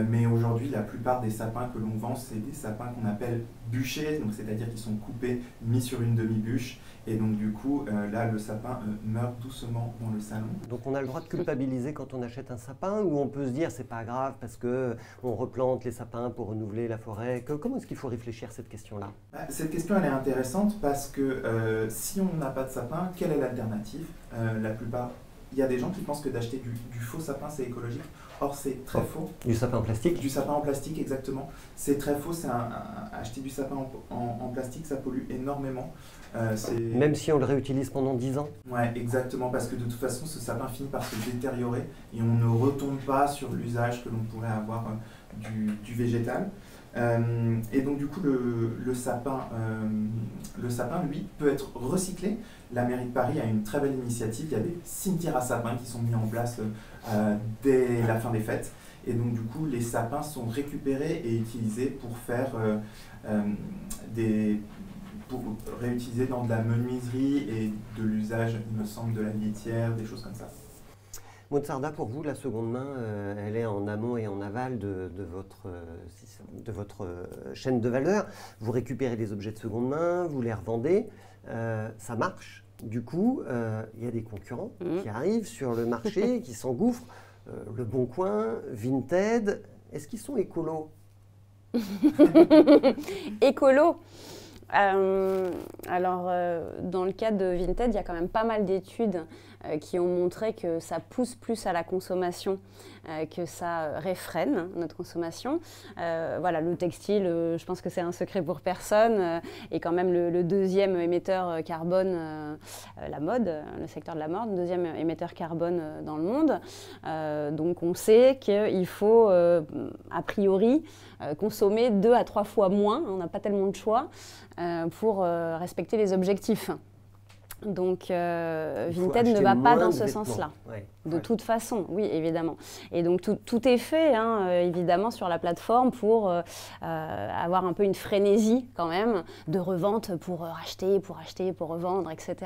Mais aujourd'hui, la plupart des sapins que l'on vend, c'est des sapins qu'on appelle bûchés, donc c'est-à-dire qu'ils sont coupés, mis sur une demi-bûche. Et donc du coup, là, le sapin meurt doucement dans le salon. Donc on a le droit de culpabiliser quand on achète un sapin, ou on peut se dire c'est pas grave parce qu'on replante les sapins pour renouveler la forêt? Comment est-ce qu'il faut réfléchir à cette question-là? Cette question, elle est intéressante parce que si on n'a pas de sapin, quelle est l'alternative? Il y a des gens qui pensent que d'acheter du faux sapin, c'est écologique. Or, c'est très faux. Du sapin en plastique? Du sapin en plastique, exactement. C'est très faux. Acheter du sapin en plastique, ça pollue énormément. Même si on le réutilise pendant 10 ans? Ouais, exactement. Parce que de toute façon, ce sapin finit par se détériorer et on ne retombe pas sur l'usage que l'on pourrait avoir du végétal. Et donc du coup le sapin, lui, peut être recyclé. La mairie de Paris a une très belle initiative. Il y a des cimetières à sapins qui sont mis en place dès la fin des fêtes. Et donc du coup les sapins sont récupérés et utilisés pour faire pour réutiliser dans de la menuiserie et de l'usage, il me semble, de la litière, des choses comme ça. Maude Sarda, pour vous, la seconde main, elle est en amont et en aval de votre chaîne de valeur. Vous récupérez des objets de seconde main, vous les revendez. Ça marche? Du coup, il y a des concurrents qui arrivent sur le marché, qui s'engouffrent. Le Bon Coin, Vinted, est-ce qu'ils sont écolos? Écolo. Alors, dans le cas de Vinted, il y a quand même pas mal d'études qui ont montré que ça pousse plus à la consommation, que ça réfrène notre consommation. Voilà, le textile, je pense que c'est un secret pour personne, est quand même le deuxième émetteur carbone, la mode, le secteur de la mode, deuxième émetteur carbone dans le monde. Donc on sait qu'il faut, a priori, consommer 2 à 3 fois moins, on n'a pas tellement de choix, pour respecter les objectifs. Donc Vinted ne va pas dans ce sens-là. Ouais. De toute façon, oui, évidemment. Et donc tout est fait, évidemment, sur la plateforme pour avoir un peu une frénésie quand même de revente pour acheter, pour revendre, etc.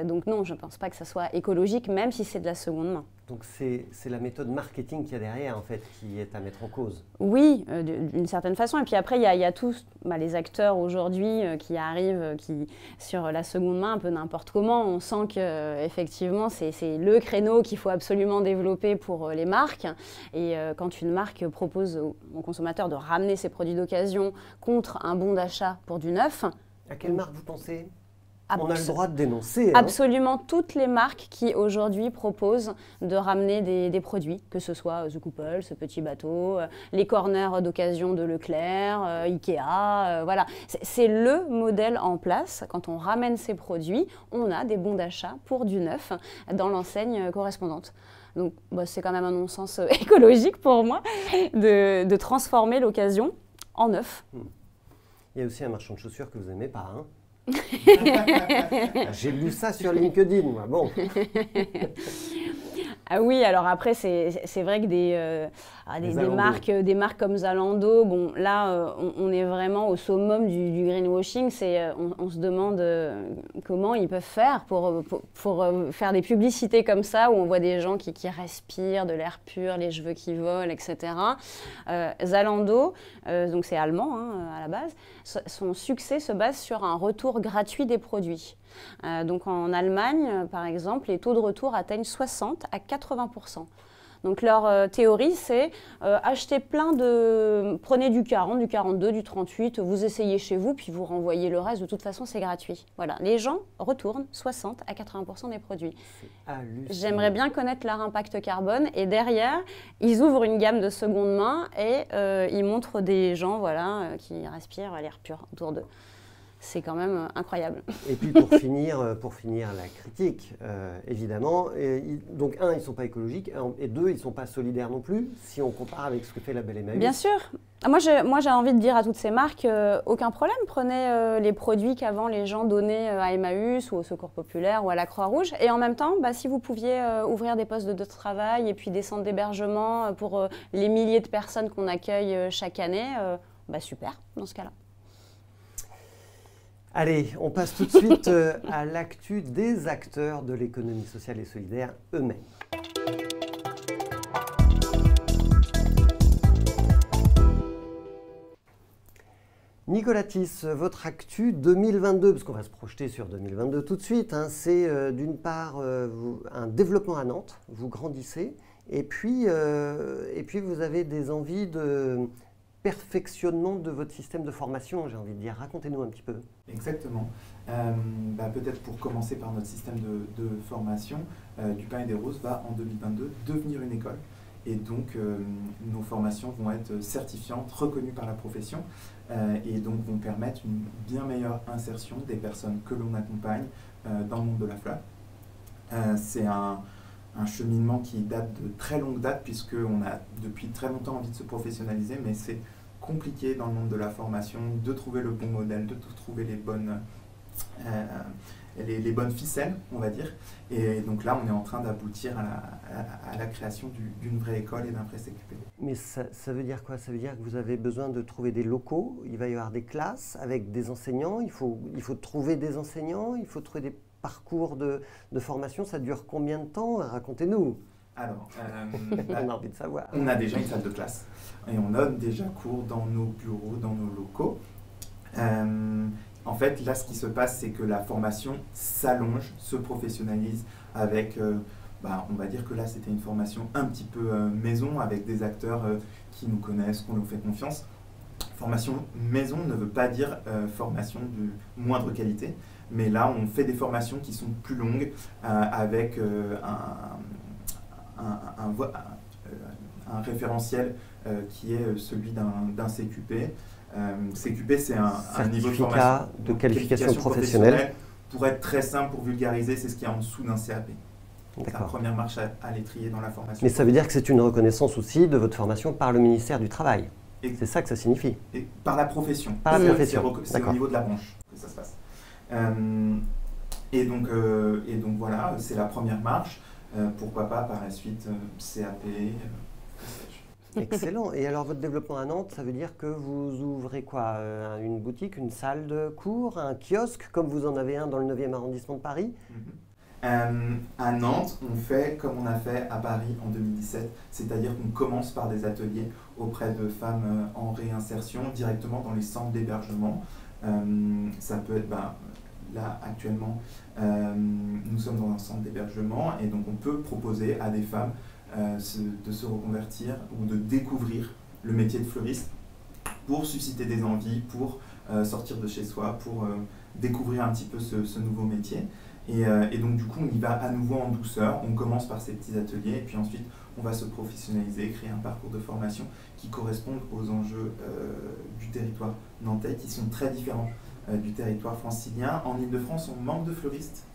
Donc non, je ne pense pas que ça soit écologique, même si c'est de la seconde main. Donc c'est la méthode marketing qu'il y a derrière, en fait, qui est à mettre en cause. Oui, d'une certaine façon. Et puis après, il y a tous les acteurs aujourd'hui qui arrivent sur la seconde main, un peu n'importe comment. On sent qu'effectivement, c'est le créneau qu'il faut absolument développer pour les marques. Et quand une marque propose aux consommateurs de ramener ses produits d'occasion contre un bon d'achat pour du neuf… À quelle marque vous pensez ? On a le droit de dénoncer. Absolument toutes les marques qui aujourd'hui proposent de ramener des produits, que ce soit The Couple, ce petit bateau, les corners d'occasion de Leclerc, Ikea, voilà. C'est le modèle en place. Quand on ramène ces produits, on a des bons d'achat pour du neuf dans l'enseigne correspondante. Donc c'est quand même un non-sens écologique pour moi de transformer l'occasion en neuf. Il y a aussi un marchand de chaussures que vous n'aimez pas, hein? J'ai lu ça sur LinkedIn, moi. Bon. Ah oui, alors après, c'est vrai que des marques comme Zalando, bon, là, on est vraiment au summum du greenwashing. On se demande comment ils peuvent faire pour faire des publicités comme ça, où on voit des gens qui respirent de l'air pur, les cheveux qui volent, etc. Zalando, donc c'est allemand à la base, son succès se base sur un retour gratuit des produits. Donc en Allemagne, par exemple, les taux de retour atteignent 60 à 80%. Donc leur théorie, c'est acheter prenez du 40, du 42, du 38, vous essayez chez vous, puis vous renvoyez le reste, de toute façon c'est gratuit. Voilà, les gens retournent 60 à 80% des produits. J'aimerais bien connaître leur impact carbone, et derrière, ils ouvrent une gamme de seconde main et ils montrent des gens qui respirent l'air pur autour d'eux. C'est quand même incroyable. Et puis pour finir la critique, évidemment, donc ils ne sont pas écologiques, et 2, ils ne sont pas solidaires non plus, si on compare avec ce que fait Label Emmaüs. Bien sûr. Moi, j'ai envie de dire à toutes ces marques, aucun problème, prenez les produits qu'avant les gens donnaient à Emmaüs ou au Secours Populaire ou à la Croix-Rouge, et en même temps, si vous pouviez ouvrir des postes de travail et puis des centres d'hébergement pour les milliers de personnes qu'on accueille chaque année, super, dans ce cas-là. Allez, on passe tout de suite à l'actu des acteurs de l'économie sociale et solidaire eux-mêmes. Nicolas Thys, votre actu 2022, parce qu'on va se projeter sur 2022 tout de suite, c'est d'une part un développement à Nantes, vous grandissez, et puis vous avez des envies de perfectionnement de votre système de formation, j'ai envie de dire. Racontez-nous un petit peu. Exactement. Peut-être pour commencer par notre système de formation, du Pain et des Roses va en 2022 devenir une école. Et donc, nos formations vont être certifiantes, reconnues par la profession, et donc vont permettre une bien meilleure insertion des personnes que l'on accompagne dans le monde de la FLAP. C'est un cheminement qui date de très longue date, puisqu'on a depuis très longtemps envie de se professionnaliser, mais c'est compliqué dans le monde de la formation de trouver le bon modèle, de trouver les bonnes ficelles, on va dire. Et donc là, on est en train d'aboutir à la création d'une vraie école et d'un vrai CQP. Mais ça veut dire quoi? Ça veut dire que vous avez besoin de trouver des locaux, il va y avoir des classes avec des enseignants, il faut trouver des enseignants, il faut trouver des parcours de formation. Ça dure combien de temps? Racontez-nous. Alors, on a envie de savoir. On a déjà une salle de classe et on donne déjà cours dans nos bureaux, dans nos locaux. En fait, là, ce qui se passe, c'est que la formation s'allonge, se professionnalise avec, on va dire que là, c'était une formation un petit peu maison, avec des acteurs qui nous connaissent, qu'on nous fait confiance. Formation maison ne veut pas dire formation de moindre qualité, mais là, on fait des formations qui sont plus longues, avec un référentiel qui est celui d'un CQP. CQP, c'est un niveau de formation de qualification professionnelle. Pour être très simple, pour vulgariser, c'est ce qui est en dessous d'un CAP. C'est la D'accord. première marche à l'étrier dans la formation. Mais ça veut dire que c'est une reconnaissance aussi de votre formation par le ministère du Travail. Et- C'est ça que ça signifie. Et par la profession. Par la profession. C'est au D'accord. niveau de la branche que ça se passe. Et donc voilà, c'est la première marche. Pourquoi pas par la suite CAP. Excellent. Et alors votre développement à Nantes, ça veut dire que vous ouvrez quoi? Une boutique, une salle de cours, un kiosque, comme vous en avez un dans le 9e arrondissement de Paris? À Nantes, on fait comme on a fait à Paris en 2017, c'est-à-dire qu'on commence par des ateliers auprès de femmes en réinsertion directement dans les centres d'hébergement. Ça peut être, là actuellement, nous sommes dans un centre d'hébergement et donc on peut proposer à des femmes de se reconvertir ou de découvrir le métier de fleuriste pour susciter des envies, pour sortir de chez soi, pour découvrir un petit peu ce nouveau métier. Et donc du coup on y va à nouveau en douceur, on commence par ces petits ateliers et puis ensuite on va se professionnaliser, créer un parcours de formation qui correspondent aux enjeux du territoire nantais qui sont très différents du territoire francilien. En Ile-de-France on manque de fleuristes,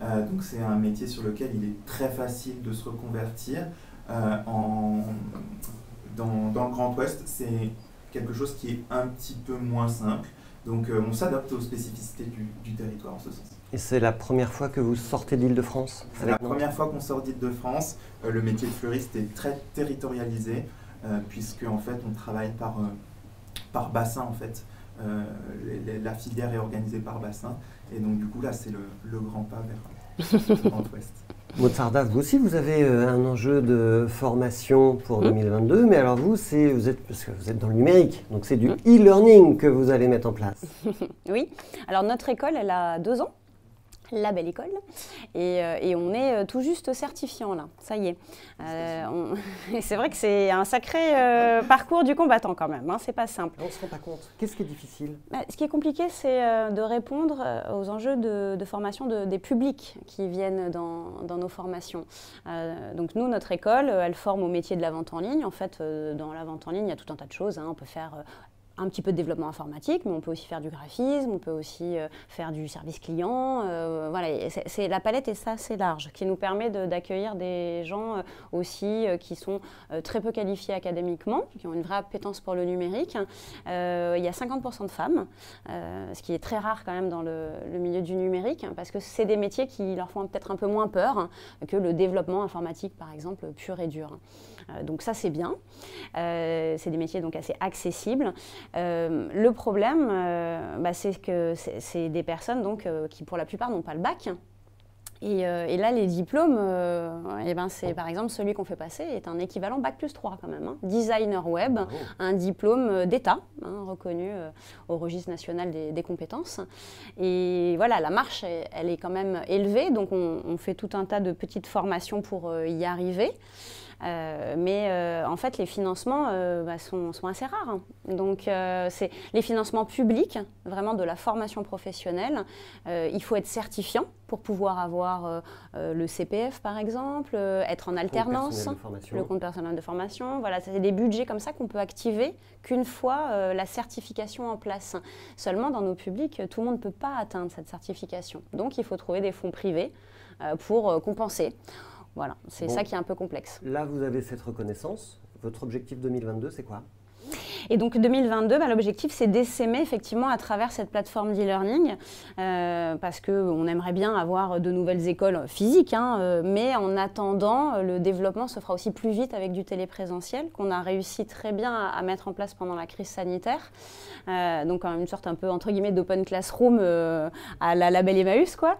donc c'est un métier sur lequel il est très facile de se reconvertir. Dans le Grand Ouest c'est quelque chose qui est un petit peu moins simple, donc on s'adapte aux spécificités du territoire en ce sens. Et c'est la première fois que vous sortez d'Île-de-France? C'est la première fois qu'on sort d'Île-de-France. Le métier de fleuriste est très territorialisé, puisque en fait on travaille par bassin en fait. La filière est organisée par bassin, et donc du coup là c'est le grand pas vers le Grand Ouest. Mozarda, vous aussi vous avez un enjeu de formation pour 2022, mais alors parce que vous êtes dans le numérique, donc c'est du e-learning que vous allez mettre en place. Oui, alors notre école, elle a 2 ans. La belle école, et on est tout juste certifiant là, ça y est. Et c'est vrai que c'est un sacré parcours du combattant quand même, hein, c'est pas simple. On ne se rend pas compte. Qu'est-ce qui est difficile? Ce qui est compliqué, c'est de répondre aux enjeux de formation des publics qui viennent dans nos formations. Donc nous, notre école, elle forme au métier de la vente en ligne. En fait, dans la vente en ligne, il y a tout un tas de choses, hein. On peut faire un petit peu de développement informatique, mais on peut aussi faire du graphisme, on peut aussi faire du service client. Voilà, la palette est assez large, qui nous permet d'accueillir des gens aussi qui sont très peu qualifiés académiquement, qui ont une vraie appétence pour le numérique. Il y a 50% de femmes, ce qui est très rare quand même dans le milieu du numérique, hein, parce que c'est des métiers qui leur font peut-être un peu moins peur que le développement informatique, par exemple, pur et dur. Donc ça, c'est bien. C'est des métiers donc assez accessibles. Le problème, c'est que c'est des personnes donc, qui, pour la plupart, n'ont pas le bac. Et là, les diplômes, c'est par exemple celui qu'on fait passer est un équivalent Bac plus 3 quand même. Hein. Designer web, un diplôme d'État, hein, reconnu au registre national des compétences. Et voilà, la marche, elle est quand même élevée, donc on fait tout un tas de petites formations pour y arriver. Mais en fait, les financements sont assez rares. Hein. Donc, c'est les financements publics, vraiment de la formation professionnelle. Il faut être certifiant pour pouvoir avoir le CPF, par exemple, être en alternance, le compte personnel de formation. Voilà, c'est des budgets comme ça qu'on peut activer qu'une fois la certification en place. Seulement, dans nos publics, tout le monde ne peut pas atteindre cette certification. Donc, il faut trouver des fonds privés pour compenser. Voilà, c'est ça qui est un peu complexe. Là, vous avez cette reconnaissance. Votre objectif 2022, c'est quoi? Et donc 2022, l'objectif c'est d'essaimer effectivement à travers cette plateforme d'e-learning parce qu'on aimerait bien avoir de nouvelles écoles physiques, hein, mais en attendant, le développement se fera aussi plus vite avec du téléprésentiel qu'on a réussi très bien à mettre en place pendant la crise sanitaire. Donc une sorte un peu entre guillemets d'open classroom à la label Emmaüs, quoi.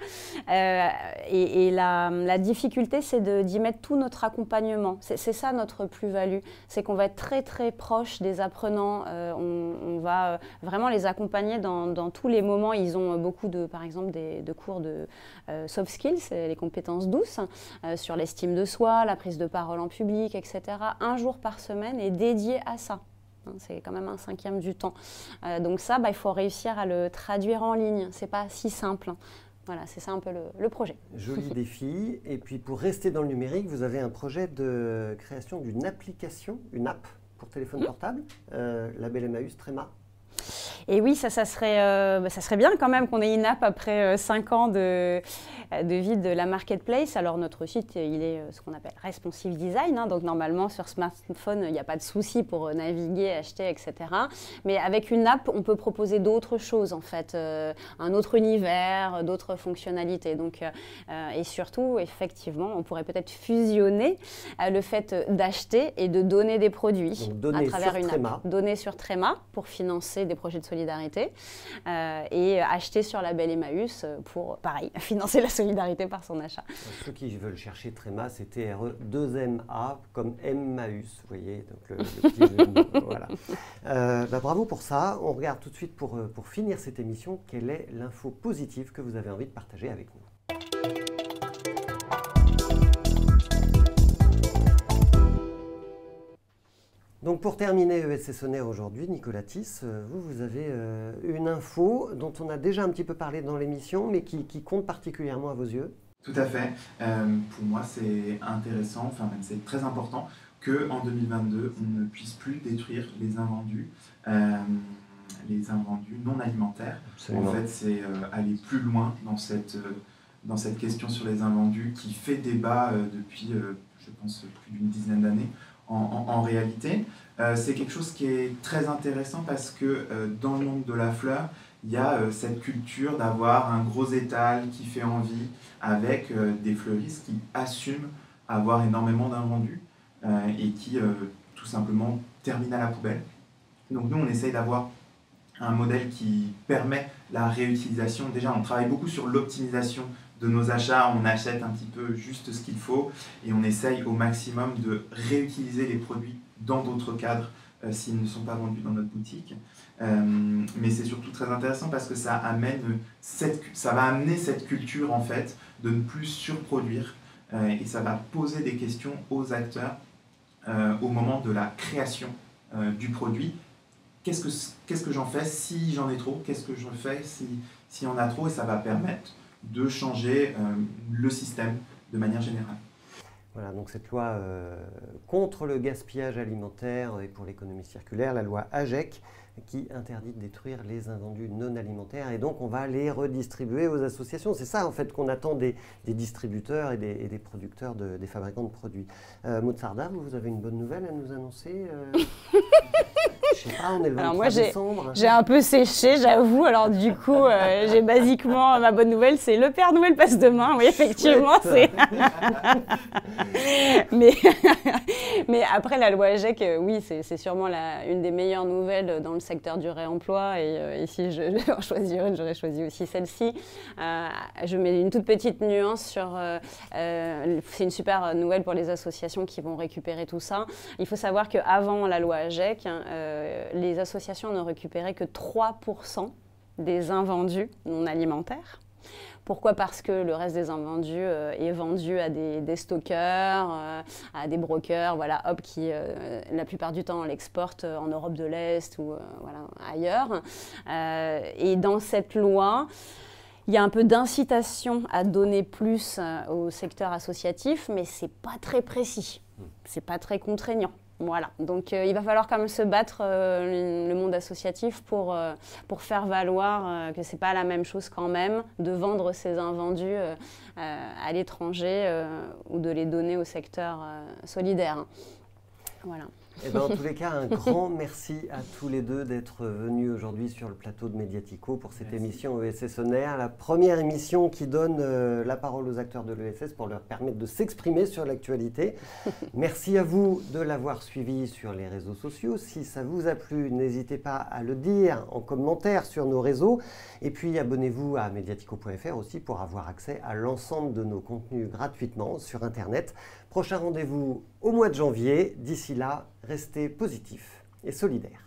Et la difficulté c'est d'y mettre tout notre accompagnement. C'est ça notre plus-value, c'est qu'on va être très très proche des apprenants apprenants. On va vraiment les accompagner dans tous les moments. Ils ont beaucoup par exemple, de cours de soft skills, les compétences douces, sur l'estime de soi, la prise de parole en public, etc. Un jour par semaine est dédié à ça. C'est quand même un 1/5 du temps. Donc ça, il faut réussir à le traduire en ligne. Ce n'est pas si simple. Voilà, c'est ça un peu le projet. Joli défi. Et puis pour rester dans le numérique, vous avez un projet de création d'une application, une app pour téléphone portable, label Emmaüs Tréma. Et oui, ça serait bien quand même qu'on ait une app après 5 ans de vie de la marketplace. Alors notre site, il est ce qu'on appelle responsive design, donc normalement sur smartphone, il n'y a pas de souci pour naviguer, acheter, etc. Mais avec une app, on peut proposer d'autres choses en fait, un autre univers, d'autres fonctionnalités. Donc, et surtout, effectivement, on pourrait peut-être fusionner le fait d'acheter et de donner des produits à travers une app. Donner sur Tréma pour financer des projets de solidarité et acheter sur label Emmaüs pour, pareil, financer la solidarité par son achat. Ceux qui veulent chercher Tréma, c'est TRE2MA comme Emmaüs, vous voyez, donc le petit jeu de mots, voilà. Bravo pour ça. On regarde tout de suite pour finir cette émission, quelle est l'info positive que vous avez envie de partager avec nous. Donc pour terminer ESS On Air aujourd'hui, Nicolas Thys, vous avez une info dont on a déjà un petit peu parlé dans l'émission, mais qui compte particulièrement à vos yeux. Tout à fait. Pour moi, c'est intéressant, enfin même c'est très important qu'en 2022, on ne puisse plus détruire les invendus non alimentaires. Absolument. En fait, c'est aller plus loin dans cette question sur les invendus qui fait débat depuis, je pense, plus d'une dizaine d'années. En réalité, c'est quelque chose qui est très intéressant parce que dans le monde de la fleur, il y a cette culture d'avoir un gros étal qui fait envie avec des fleuristes qui assument avoir énormément d'invendus et qui tout simplement terminent à la poubelle. Donc nous, on essaye d'avoir un modèle qui permet la réutilisation. Déjà, on travaille beaucoup sur l'optimisation de nos achats, on achète un petit peu juste ce qu'il faut et on essaye au maximum de réutiliser les produits dans d'autres cadres s'ils ne sont pas vendus dans notre boutique. Mais c'est surtout très intéressant parce que ça va amener cette culture en fait de ne plus surproduire et ça va poser des questions aux acteurs au moment de la création du produit. Qu'est-ce que j'en fais si j'en ai trop? Qu'est-ce que je fais s'il y en a trop? Et ça va permettre de changer le système de manière générale. Voilà, donc cette loi contre le gaspillage alimentaire et pour l'économie circulaire, la loi AGEC, qui interdit de détruire les invendus non alimentaires et donc on va les redistribuer aux associations. C'est ça en fait qu'on attend des distributeurs et des producteurs, des fabricants de produits. Maud Sarda, vous avez une bonne nouvelle à nous annoncer Je sais pas, on est le 23 décembre. J'ai un peu séché, j'avoue. Alors du coup, j'ai basiquement, ma bonne nouvelle, c'est le Père Noël passe demain. Oui, effectivement, c'est... mais après, la loi AGEC, oui, c'est sûrement une des meilleures nouvelles dans le secteur du réemploi. Et ici, je vais en choisir une, j'aurais choisi aussi celle-ci. Je mets une toute petite nuance sur... c'est une super nouvelle pour les associations qui vont récupérer tout ça. Il faut savoir qu'avant la loi AGEC, les associations ne récupéraient que 3% des invendus non alimentaires. Pourquoi? Parce que le reste des invendus est vendu à des stockeurs, à des brokers, voilà, hop, qui la plupart du temps l'exportent en Europe de l'Est ou voilà, ailleurs. Et dans cette loi, il y a un peu d'incitation à donner plus au secteur associatif, mais ce n'est pas très précis, ce n'est pas très contraignant. Voilà, donc il va falloir quand même se battre le monde associatif pour faire valoir que ce n'est pas la même chose quand même de vendre ces invendus à l'étranger ou de les donner au secteur solidaire. Voilà. Eh ben, en tous les cas, un grand merci à tous les deux d'être venus aujourd'hui sur le plateau de Mediatico pour cette émission ESS On Air, la première émission qui donne la parole aux acteurs de l'ESS pour leur permettre de s'exprimer sur l'actualité. Merci à vous de l'avoir suivi sur les réseaux sociaux. Si ça vous a plu, n'hésitez pas à le dire en commentaire sur nos réseaux. Et puis abonnez-vous à mediatico.fr aussi pour avoir accès à l'ensemble de nos contenus gratuitement sur Internet. Prochain rendez-vous au mois de janvier. D'ici là, restez positifs et solidaires.